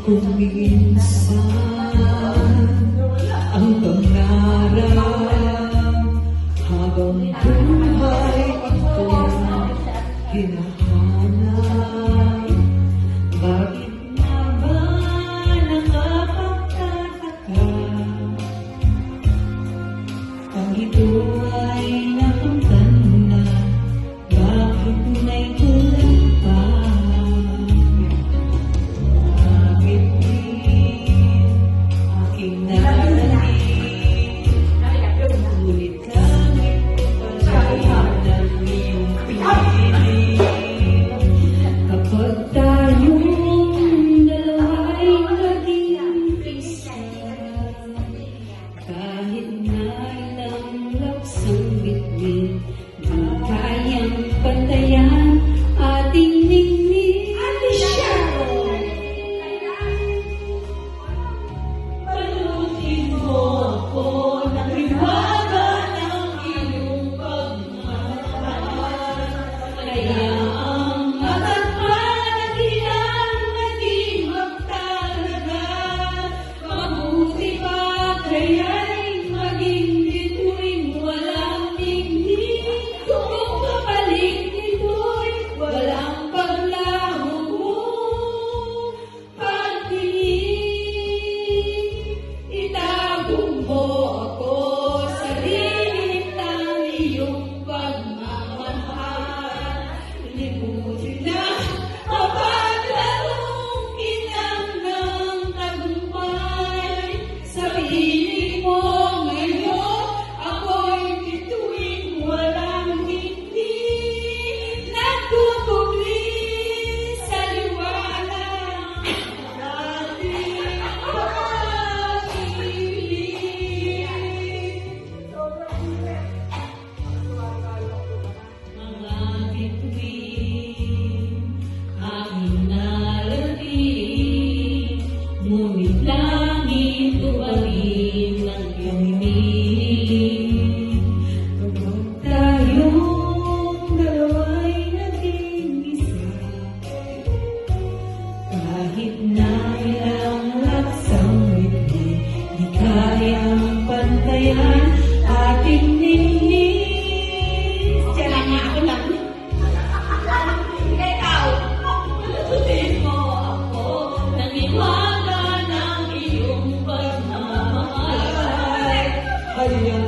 kung minsan ang pangarap habang buhay ito hinahanap. Bakit nga ba nakapagtataka ang ito ay nakamtan na? Bakit may kulang pa? Bakit aking nalalim? Ngunit kahit palayan ng iyong piling, kapag tayong dalawa'y naging isa, kahit na ilang laksang bitbit, di kayang pantayan ating ningning. Panutin mo ako ng liwaga ng iyong pagmamahal, kaya ang mata't managilan naging magtalaga. Mabuti pa kaya'y maging bituin walang ningning, kung kapalit nito'y walang paglaho mo. Pagtingin, itago mo ako sa limit ng iyong pagmamahal. Libutin na mapaglarong kinang ng tagumpay. Sa piling mo ngayon, ako'y bituin walang ningning, nagtutugli sa liwanag nating pag-ibig. Mga bituin aking nalating, ngunit langit tuwalin ng iyong hinihiling. Kapag tayong dalawa'y naging isa, kahit na ilang laksang bitbit, di kayang pantayan ating ningning. Diyan lang nga ako lang. Ikaw, panutin mo ako ng iwaga ng iyong pagmamahal. Kaya